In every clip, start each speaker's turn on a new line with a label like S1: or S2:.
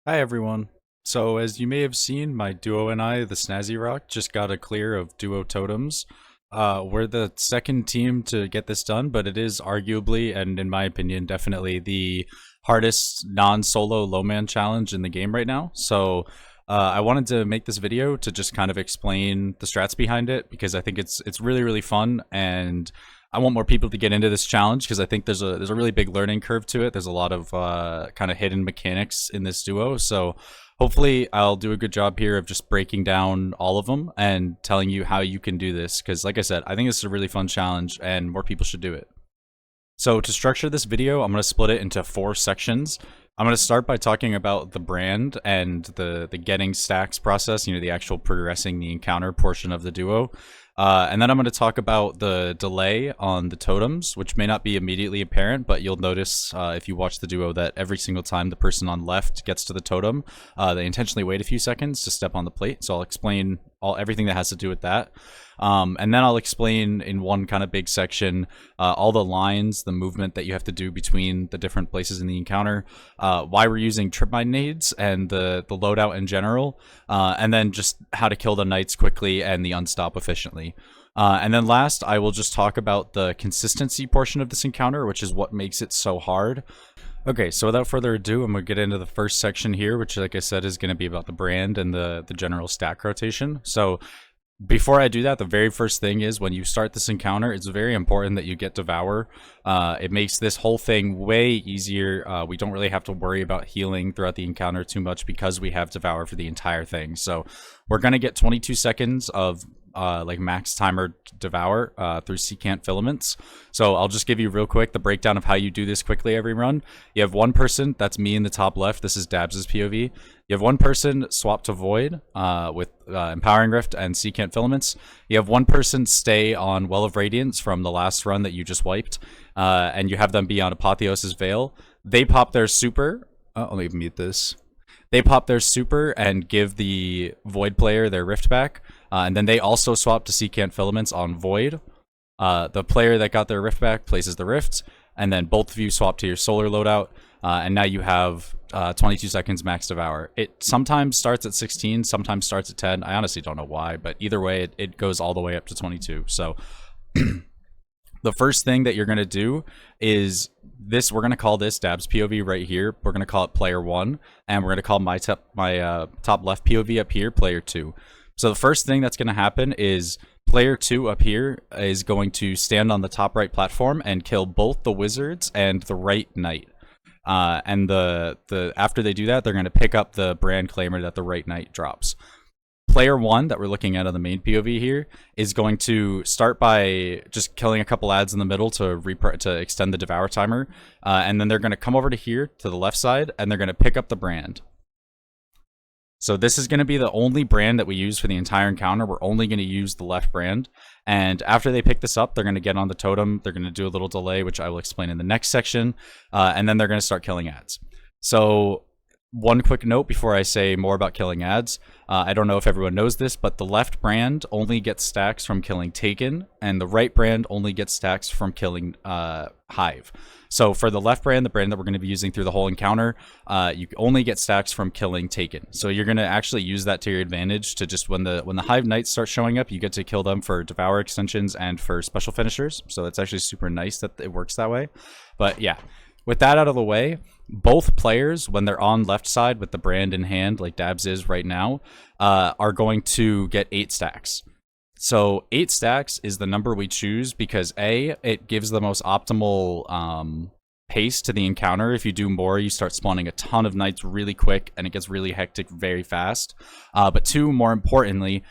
S1: Hi everyone. So as you may have seen, my duo and I, the Snazzy Rock, just got a clear of DUO Totems. We're the second team to get this done, but it is arguably, and in my opinion, definitely the hardest non-solo low man challenge in the game right now. So I wanted to make this video to just kind of explain the strats behind it because I think it's really fun, and I want more people to get into this challenge because I think there's a really big learning curve to it. There's a lot of kind of hidden mechanics in this duo, so hopefully I'll do a good job here of just breaking down all of them and telling you how you can do this. Because like I said, I think this is a really fun challenge and more people should do it. So to structure this video, I'm going to split it into 4 sections. I'm going to start by talking about the brand and the getting stacks process, the actual progressing the encounter portion of the duo. And then I'm going to talk about the delay on the totems, which may not be immediately apparent, but you'll notice if you watch the duo that every single time the person on left gets to the totem, they intentionally wait a few seconds to step on the plate. So I'll explain everything that has to do with that. And then I'll explain in one kind of big section all the lines, the movement that you have to do between the different places in the encounter, why we're using trip mine nades and the loadout in general, and then just how to kill the knights quickly and the unstop efficiently. And then last, I will just talk about the consistency portion of this encounter, which is what makes it so hard. Okay, so without further ado, I'm going to get into the first section here, which, like I said, is going to be about the brand and the general stack rotation. So before I do that, the very first thing is when you start this encounter, it's very important that you get Devour. It makes this whole thing way easier. We don't really have to worry about healing throughout the encounter too much because we have Devour for the entire thing. So we're going to get 22 seconds of like max timer Devour through secant filaments. So I'll just give you real quick the breakdown of how you do this quickly every run. You have one person, that's me in the top left. This is Dabs' POV. You have one person swap to Void with Empowering Rift and secant filaments. You have one person stay on Well of Radiance from the last run that you just wiped, and you have them be on Apotheosis Veil. They pop their super. Let me mute this. They pop their super and give the Void player their Rift back, and then they also swap to secant filaments on Void. The player that got their Rift back places the Rift, and then both of you swap to your Solar Loadout, and now you have 22 seconds max Devour. It sometimes starts at 16, sometimes starts at 10. I honestly don't know why, but either way, it goes all the way up to 22. So the first thing that you're going to do is this. We're going to call this Dab's POV right here. We're going to call it player 1, and we're going to call my top left POV up here player 2. So the first thing that's going to happen is player 2 up here is going to stand on the top right platform and kill both the wizards and the right knight. And after they do that, they're going to pick up the brand claimer that the right knight drops. Player 1 that we're looking at on the main POV here is going to start by just killing a couple ads in the middle to extend the Devour timer, and then they're going to come over to here to the left side and they're going to pick up the brand. So this is going to be the only brand that we use for the entire encounter. We're only going to use the left brand. And after they pick this up, they're going to get on the totem. They're going to do a little delay, which I will explain in the next section. And then they're going to start killing ads. So one quick note before I say more about killing ads. I don't know if everyone knows this, but the left brand only gets stacks from killing Taken, and the right brand only gets stacks from killing Hive. So for the left brand, the brand that we're going to be using through the whole encounter, you only get stacks from killing Taken. So you're going to actually use that to your advantage to just when the Hive Knights start showing up, you get to kill them for Devour extensions and for special finishers. So it's actually super nice that it works that way. But yeah, with that out of the way, both players, when they're on left side with the brand in hand, like Dabs is right now, are going to get 8 stacks. So 8 stacks is the number we choose because A, it gives the most optimal pace to the encounter. If you do more, you start spawning a ton of knights really quick and it gets really hectic very fast. But 2, more importantly,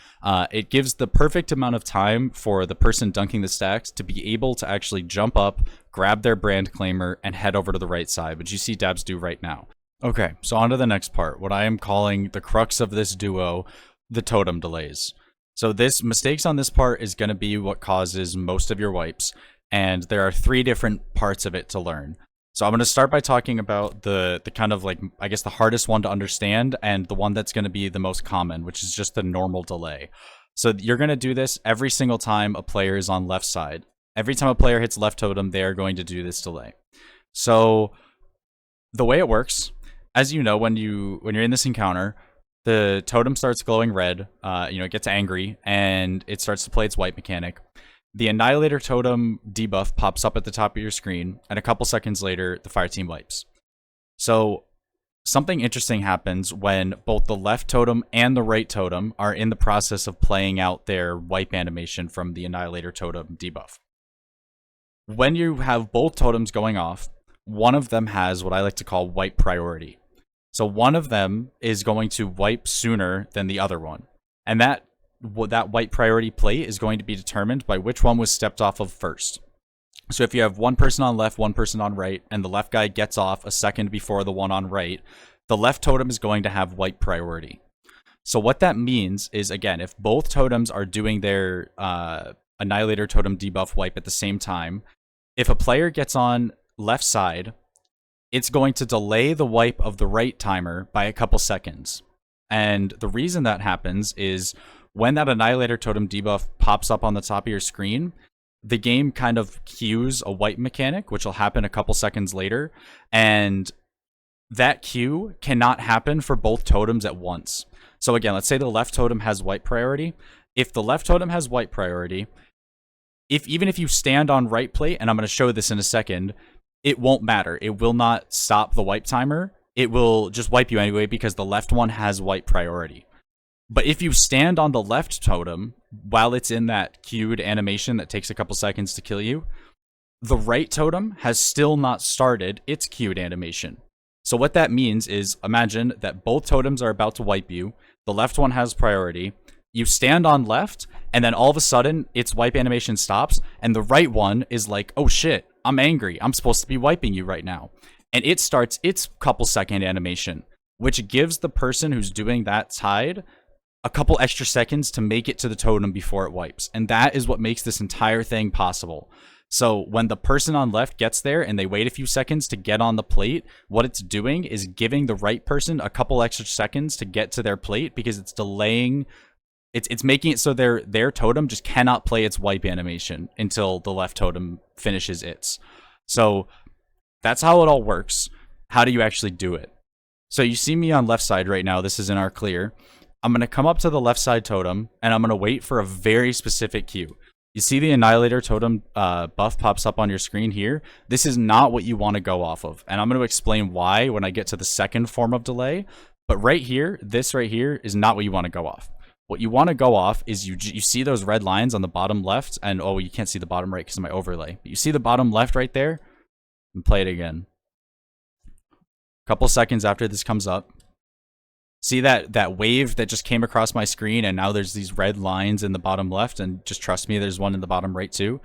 S1: it gives the perfect amount of time for the person dunking the stacks to be able to actually jump up, grab their brand claimer, and head over to the right side, which you see Dabs do right now. Okay, so on to the next part, what I am calling the crux of this duo, the totem delays. So mistakes on this part is going to be what causes most of your wipes, and there are 3 different parts of it to learn. So I'm going to start by talking about the kind of like, I guess the hardest one to understand and the one that's going to be the most common, which is just the normal delay. So you're going to do this every single time a player is on left side. Every time a player hits left totem, they are going to do this delay. So the way it works, as you know, when you're in this encounter, the totem starts glowing red. It gets angry and it starts to play its wipe mechanic. The Annihilator Totem debuff pops up at the top of your screen, and a couple seconds later, the fire team wipes. So something interesting happens when both the left totem and the right totem are in the process of playing out their wipe animation from the Annihilator Totem debuff. When you have both totems going off, one of them has what I like to call wipe priority. So one of them is going to wipe sooner than the other one. And that wipe priority plate is going to be determined by which one was stepped off of first. So if you have one person on left, one person on right, and the left guy gets off a second before the one on right, the left totem is going to have wipe priority. So what that means is, again, if both totems are doing their Annihilator Totem debuff wipe at the same time, if a player gets on left side, it's going to delay the wipe of the right timer by a couple seconds. And the reason that happens is when that Annihilator Totem debuff pops up on the top of your screen, the game kind of cues a wipe mechanic, which will happen a couple seconds later. And that cue cannot happen for both totems at once. So again, let's say the left totem has wipe priority. If the left totem has wipe priority, even if you stand on right plate, and I'm going to show this in a second, it won't matter. It will not stop the wipe timer. It will just wipe you anyway because the left one has wipe priority. But if you stand on the left totem while it's in that queued animation that takes a couple seconds to kill you, the right totem has still not started its queued animation. So what that means is, imagine that both totems are about to wipe you. The left one has priority. You stand on left, and then all of a sudden, its wipe animation stops, and the right one is like, oh shit, I'm angry. I'm supposed to be wiping you right now. And it starts its couple second animation, which gives the person who's doing that tide a couple extra seconds to make it to the totem before it wipes. And that is what makes this entire thing possible. So when the person on left gets there and they wait a few seconds to get on the plate, what it's doing is giving the right person a couple extra seconds to get to their plate because it's delaying. It's making it so their totem just cannot play its wipe animation until the left totem finishes its. So that's how it all works. How do you actually do it? So you see me on left side right now. This is in our clear. I'm going to come up to the left side totem, and I'm going to wait for a very specific cue. You see the Annihilator Totem buff pops up on your screen here. This is not what you want to go off of, and I'm going to explain why when I get to the second form of delay. But right here, this right here is not what you want to go off. What you want to go off is you see those red lines on the bottom left, and oh, you can't see the bottom right because of my overlay. But you see the bottom left right there? And play it again. A couple seconds after this comes up. See that wave that just came across my screen, and now there's these red lines in the bottom left, and just trust me, there's one in the bottom right too.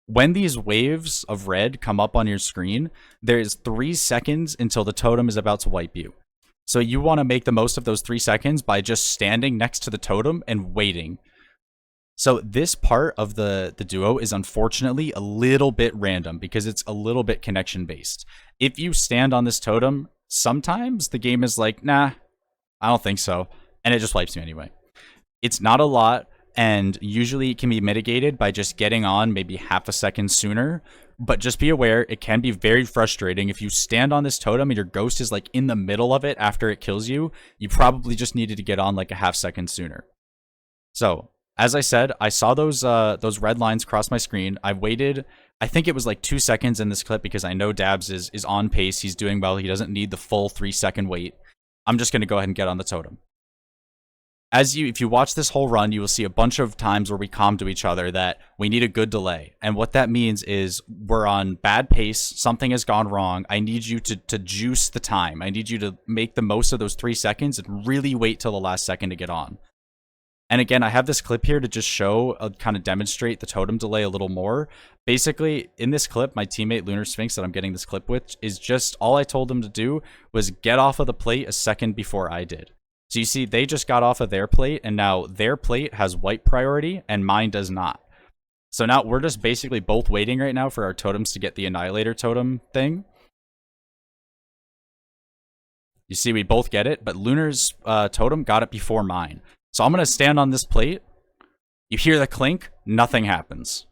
S1: When these waves of red come up on your screen, there's 3 seconds until the totem is about to wipe you. So you want to make the most of those 3 seconds by just standing next to the totem and waiting. So this part of the duo is unfortunately a little bit random because it's a little bit connection based. If you stand on this totem, sometimes the game is like, nah, I don't think so. And it just wipes you anyway. It's not a lot, and usually it can be mitigated by just getting on maybe half a second sooner. But just be aware, it can be very frustrating. If you stand on this totem and your ghost is like in the middle of it after it kills you, you probably just needed to get on like a half second sooner. So, as I said, I saw those red lines cross my screen. I waited, I think it was like 2 seconds in this clip because I know Dabs is on pace. He's doing well. He doesn't need the full 3 second wait. I'm just going to go ahead and get on the totem. If you watch this whole run, you will see a bunch of times where we comm to each other that we need a good delay. And what that means is we're on bad pace, something has gone wrong. I need you to juice the time. I need you to make the most of those 3 seconds and really wait till the last second to get on. And again, I have this clip here to just show, kind of demonstrate the totem delay a little more. Basically, in this clip, my teammate Lunar Sphinx that I'm getting this clip with is just, all I told him to do was get off of the plate a second before I did. So you see, they just got off of their plate, and now their plate has wipe priority, and mine does not. So now we're just basically both waiting right now for our totems to get the Annihilator Totem thing. You see, we both get it, but Lunar's totem got it before mine. So I'm going to stand on this plate. You hear the clink, nothing happens.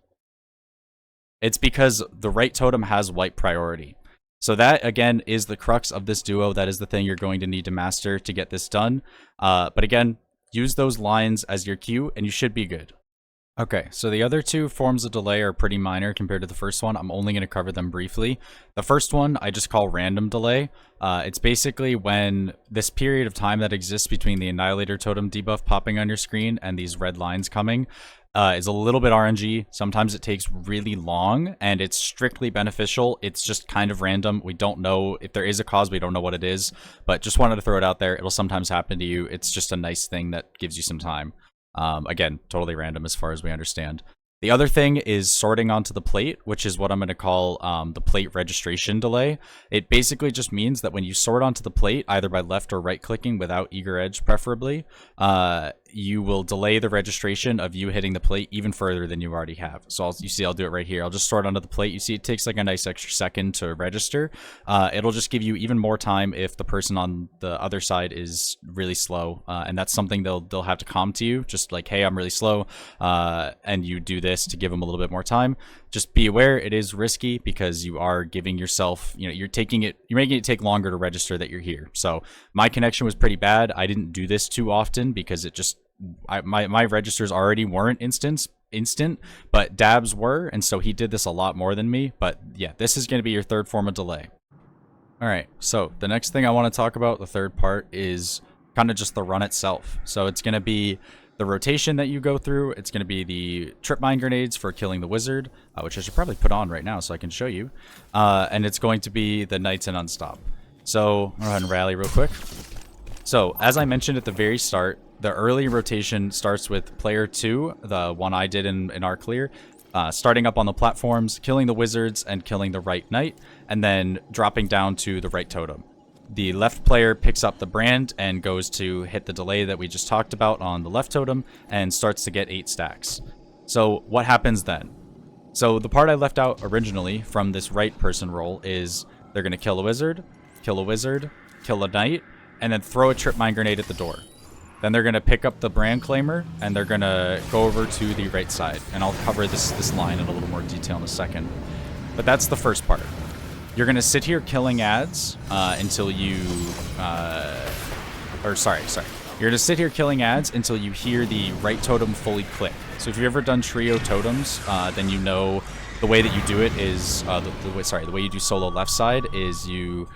S1: It's because the right totem has wipe priority. So that, again, is the crux of this duo. That is the thing you're going to need to master to get this done. But again, use those lines as your cue, and you should be good. Okay, so the other two forms of delay are pretty minor compared to the first one. I'm only going to cover them briefly. The first one I just call random delay. It's basically when this period of time that exists between the Annihilator Totem debuff popping on your screen and these red lines coming is a little bit RNG. Sometimes it takes really long, and it's strictly beneficial. It's just kind of random. We don't know if there is a cause. We don't know what it is, but just wanted to throw it out there. It'll sometimes happen to you. It's just a nice thing that gives you some time. Again, totally random as far as we understand. The other thing is sorting onto the plate, which is what I'm going to call the plate registration delay. It basically just means that when you sort onto the plate, either by left or right clicking without eager edge preferably, you will delay the registration of you hitting the plate even further than you already have. So I'll do it right here. I'll just sort onto the plate. You see it takes like a nice extra second to register. It'll just give you even more time if the person on the other side is really slow. And that's something they'll have to come to you, just like, hey, I'm really slow. And you do this to give them a little bit more time. Just be aware it is risky because you are giving yourself, you're making it take longer to register that you're here. So my connection was pretty bad. I didn't do this too often because it just, my registers already weren't instant, but Dabs were, and so he did this a lot more than me. But yeah, this is going to be your third form of delay. All right, so the next thing I want to talk about, the third part, is kind of just the run itself. So it's going to be the rotation that you go through. It's going to be the trip mine grenades for killing the wizard, which I should probably put on right now so I can show you. And it's going to be the knights and unstop. So I'll go ahead and rally real quick. So as I mentioned at the very start, the early rotation starts with player 2, the one I did in our clear, starting up on the platforms, killing the wizards and killing the right knight, and then dropping down to the right totem. The left player picks up the brand and goes to hit the delay that we just talked about on the left totem and starts to get 8 stacks. So what happens then? So the part I left out originally from this right person roll is they're going to kill a wizard, kill a knight, and then throw a trip mine grenade at the door. Then they're going to pick up the brand claimer and they're going to go over to the right side. And I'll cover this line in a little more detail in a second. But that's the first part. You're going to sit here killing ads until you... You're going to sit here killing ads until you hear the right totem fully click. So if you've ever done trio totems, then you know the way that you do it is... the way you do solo left side is you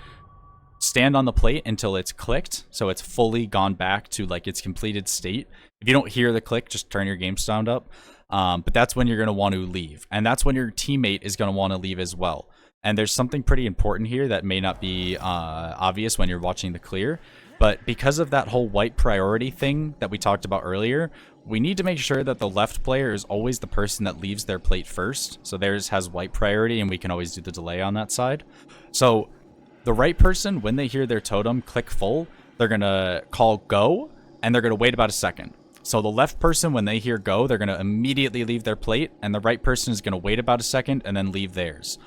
S1: stand on the plate until it's clicked, so it's fully gone back to like its completed state. If you don't hear the click, just turn your game sound up. But that's when you're going to want to leave. And that's when your teammate is going to want to leave as well. And there's something pretty important here that may not be obvious when you're watching the clear. But because of that whole white priority thing that we talked about earlier, we need to make sure that the left player is always the person that leaves their plate first. So theirs has white priority, and we can always do the delay on that side. So the right person, when they hear their totem click full, they're going to call go, and they're going to wait about a second. So the left person, when they hear go, they're going to immediately leave their plate, and the right person is going to wait about a second and then leave theirs.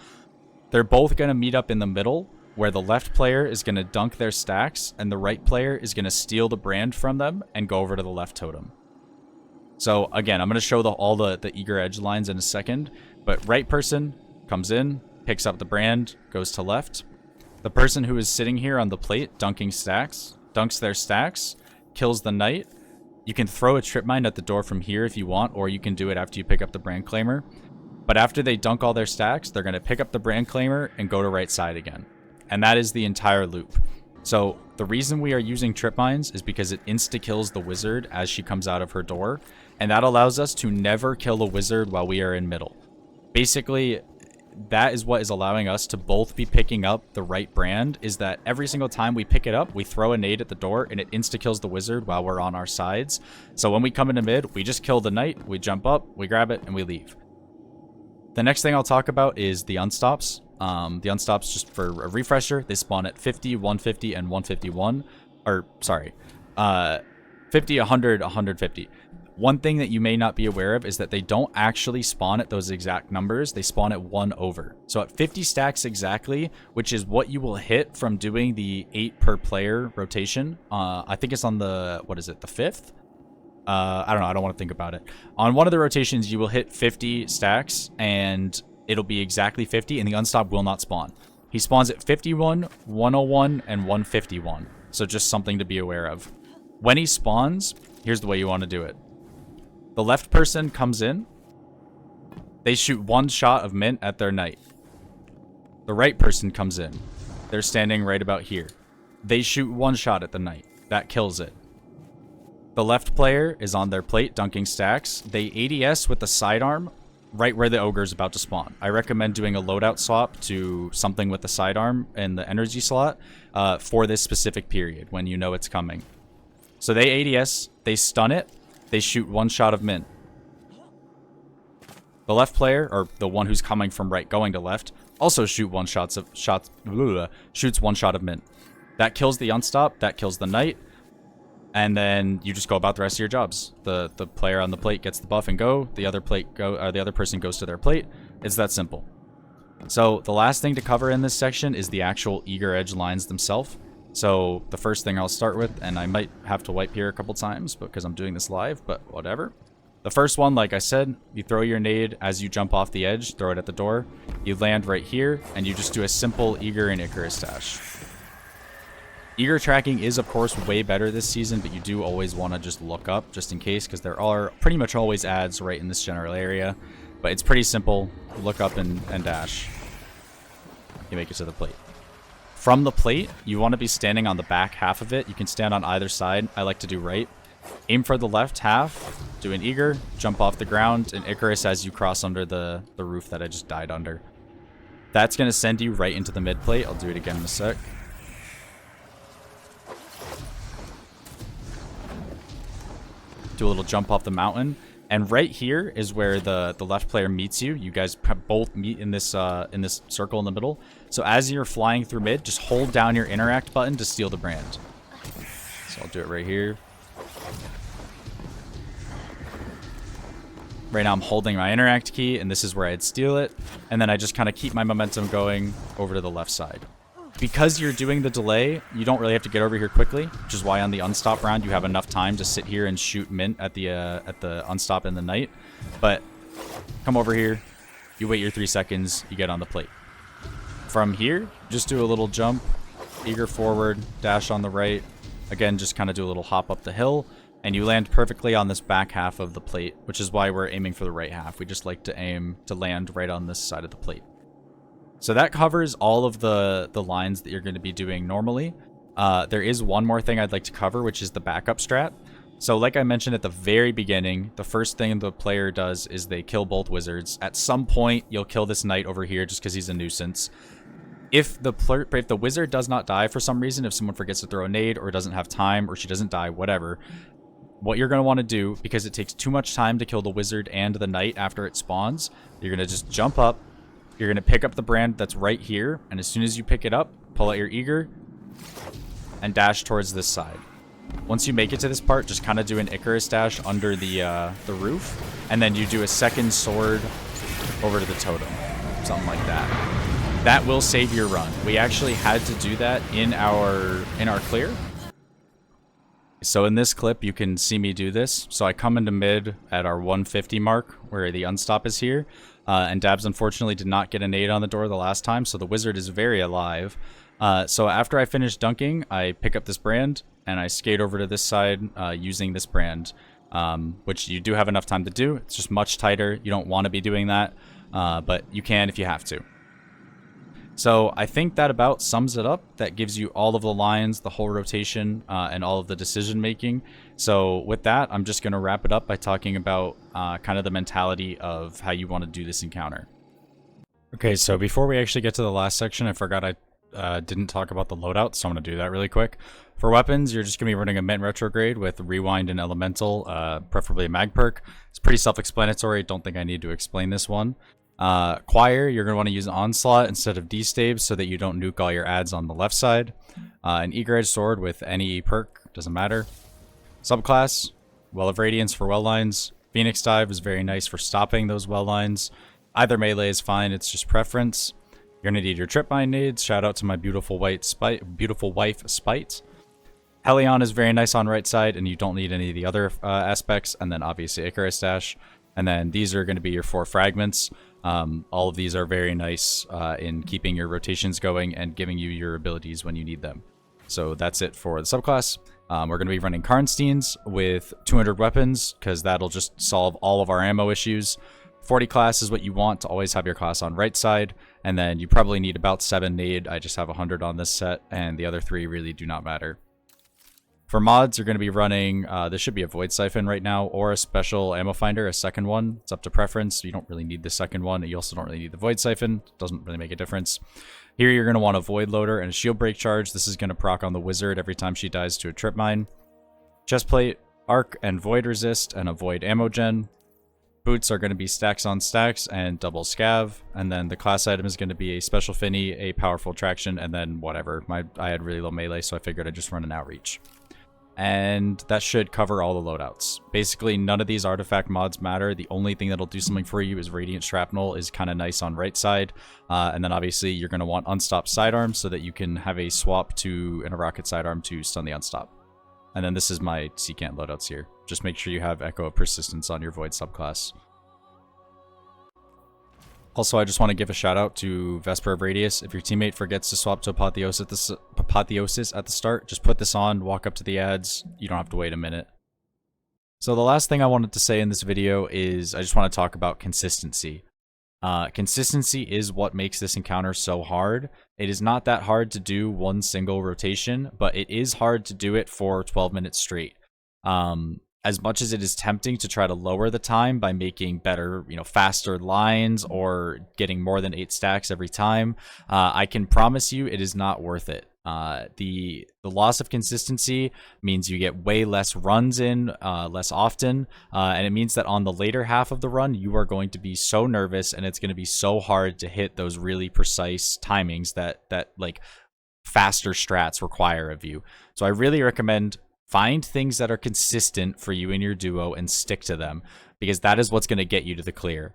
S1: They're both going to meet up in the middle, where the left player is going to dunk their stacks, and the right player is going to steal the brand from them and go over to the left totem. So again, I'm going to show all the eager edge lines in a second, but right person comes in, picks up the brand, goes to left. The person who is sitting here on the plate dunking stacks, dunks their stacks, kills the knight. You can throw a trip mine at the door from here if you want, or you can do it after you pick up the brand claimer. But after they dunk all their stacks, they're going to pick up the brand claimer and go to right side again. And that is the entire loop. So the reason we are using trip mines is because it insta-kills the wizard as she comes out of her door. And that allows us to never kill a wizard while we are in middle. Basically, that is what is allowing us to both be picking up the right brand, is that every single time we pick it up, we throw a nade at the door and it insta-kills the wizard while we're on our sides. So when we come into mid, we just kill the knight, we jump up, we grab it, and we leave. The next thing I'll talk about is the unstops. The unstops, just for a refresher, they spawn at 50, 150, and 151. Or, sorry, 50, 100, 150. One thing that you may not be aware of is that they don't actually spawn at those exact numbers. They spawn at 1 over. So at 50 stacks exactly, which is what you will hit from doing the 8 per player rotation. I think it's on the, what is it, the 5th? I don't know. I don't want to think about it. On one of the rotations, you will hit 50 stacks, and it'll be exactly 50, and the unstop will not spawn. He spawns at 51, 101, and 151. So just something to be aware of. When he spawns, here's the way you want to do it. The left person comes in. They shoot one shot of mint at their knight. The right person comes in. They're standing right about here. They shoot one shot at the knight. That kills it. The left player is on their plate dunking stacks. They ADS with the sidearm right where the ogre is about to spawn. I recommend doing a loadout swap to something with the sidearm and the energy slot for this specific period when you know it's coming. So they ADS, they stun it, they shoot one shot of mint. The left player, or the one who's coming from right going to left, also shoots one shot of mint. That kills the unstop, that kills the knight, and then you just go about the rest of your jobs. The player on the plate gets the buff and go. The other person goes to their plate. It's that simple. So the last thing to cover in this section is the actual eager edge lines themselves. So the first thing I'll start with, and I might have to wipe here a couple times because I'm doing this live, but whatever. The first one, like I said, you throw your nade as you jump off the edge, throw it at the door. You land right here, and you just do a simple Eager and Icarus dash. Eager tracking is, of course, way better this season, but you do always want to just look up just in case, because there are pretty much always ads right in this general area. But it's pretty simple. Look up and dash. You make it to the plate. From the plate, you want to be standing on the back half of it. You can stand on either side. I like to do right. Aim for the left half, do an Eager, jump off the ground, and Icarus as you cross under the roof that I just died under. That's going to send you right into the mid plate. I'll do it again in a sec. Do a little jump off the mountain. And right here is where the left player meets you. You guys both meet in this circle in the middle. So as you're flying through mid, just hold down your interact button to steal the brand. So I'll do it right here. Right now I'm holding my interact key, and this is where I'd steal it. And then I just kind of keep my momentum going over to the left side. Because you're doing the delay, you don't really have to get over here quickly, which is why on the unstop round you have enough time to sit here and shoot mint at the unstop in the night. But come over here, you wait your 3 seconds, you get on the plate. From here, just do a little jump, Eager forward, dash on the right. Again, just kind of do a little hop up the hill, and you land perfectly on this back half of the plate, which is why we're aiming for the right half. We just like to aim to land right on this side of the plate. So that covers all of the lines that you're going to be doing normally. There is one more thing I'd like to cover, which is the backup strat. So like I mentioned at the very beginning, the first thing the player does is they kill both wizards. At some point, you'll kill this knight over here just because he's a nuisance. If the wizard does not die for some reason, if someone forgets to throw a nade or doesn't have time or she doesn't die, whatever, what you're going to want to do, because it takes too much time to kill the wizard and the knight after it spawns, you're going to just jump up. You're going to pick up the brand that's right here, and as soon as you pick it up, pull out your Eager and dash towards this side. Once you make it to this part, just kind of do an Icarus dash under the roof, and then you do a second sword over to the totem, something like that. That will save your run. We actually had to do that in our clear. So in this clip, you can see me do this. So I come into mid at our 150 mark, where the unstop is here. And Dabs unfortunately did not get a nade on the door the last time, so the wizard is very alive. So after I finish dunking, I pick up this brand, and I skate over to this side using this brand, which you do have enough time to do. It's just much tighter. You don't want to be doing that, but you can if you have to. So I think that about sums it up. That gives you all of the lines, the whole rotation, and all of the decision making. So with that, I'm just going to wrap it up by talking about kind of the mentality of how you want to do this encounter. Okay, so before we actually get to the last section, I forgot I didn't talk about the loadout, so I'm going to do that really quick. For weapons, you're just going to be running a mint retrograde with rewind and elemental, preferably a mag perk. It's pretty self-explanatory. Don't think I need to explain this one. Choir, you're going to want to use onslaught instead of d-staves so that you don't nuke all your ads on the left side. An eager edge sword with any perk, doesn't matter. Subclass, Well of Radiance for well lines. Phoenix Dive is very nice for stopping those well lines. Either melee is fine, it's just preference. You're going to need your tripmine nades. Shout out to my beautiful wife Spite. Helion is very nice on right side, and you don't need any of the other aspects. And then obviously Icarus Dash. And then these are going to be your 4 fragments. All of these are very nice in keeping your rotations going and giving you your abilities when you need them. So that's it for the subclass. We're going to be running Karnsteins with 200 weapons, because that'll just solve all of our ammo issues. 40 class is what you want to always have your class on right side, and then you probably need about 7 nade. I just have 100 on this set, and the other 3 really do not matter. For mods, you're going to be running, this should be a Void Siphon right now, or a Special Ammo Finder, a second one. It's up to preference. You don't really need the second one. You also don't really need the Void Siphon. It doesn't really make a difference. Here you're going to want a Void Loader and a Shield Break Charge. This is going to proc on the Wizard every time she dies to a Trip Mine. Chestplate, Arc, and Void Resist, and a Void Ammo Gen. Boots are going to be stacks on stacks and double scav. And then the class item is going to be a Special Finny, a Powerful Traction, and then whatever. I had really low melee, so I figured I'd just run an Outreach. And that should cover all the loadouts. Basically, none of these artifact mods matter. The only thing that'll do something for you is Radiant Shrapnel is kind of nice on right side. And then obviously you're going to want Unstop Sidearm so that you can have a swap to and a Rocket Sidearm to stun the Unstop. And then this is my Secant loadouts here. Just make sure you have Echo of Persistence on your Void subclass. Also, I just want to give a shout out to Vesper of Radius. If your teammate forgets to swap to Apotheosis at the start, just put this on, walk up to the ads. You don't have to wait a minute. So the last thing I wanted to say in this video is I just want to talk about consistency. Consistency is what makes this encounter so hard. It is not that hard to do one single rotation, but it is hard to do it for 12 minutes straight. As much as it is tempting to try to lower the time by making better, faster lines or getting more than 8 stacks every time, I can promise you it is not worth it. The loss of consistency means you get way less runs in less often, and it means that on the later half of the run, you are going to be so nervous, and it's going to be so hard to hit those really precise timings that like faster strats require of you. So I really recommend find things that are consistent for you and your duo and stick to them, because that is what's going to get you to the clear.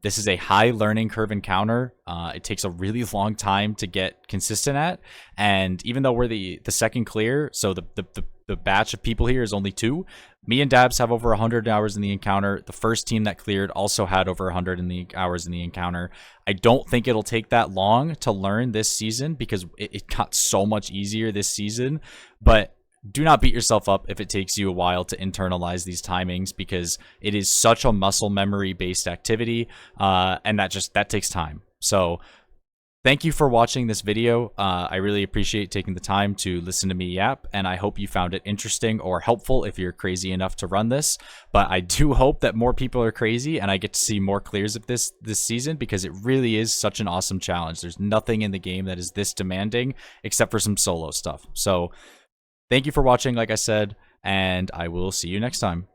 S1: This is a high learning curve encounter. It takes a really long time to get consistent at, and even though we're the second clear, so the batch of people here is only 2. Me and Dabs have over 100 hours in the encounter. The first team that cleared also had over 100 hours in the encounter. I don't think it'll take that long to learn this season, because it got so much easier this season, but do not beat yourself up if it takes you a while to internalize these timings, because it is such a muscle memory based activity, and that takes time. So thank you for watching this video. I really appreciate taking the time to listen to me yap, and I hope you found it interesting or helpful if you're crazy enough to run this. But I do hope that more people are crazy and I get to see more clears of this season, because it really is such an awesome challenge. There's nothing in the game that is this demanding except for some solo stuff. So thank you for watching, like I said, and I will see you next time.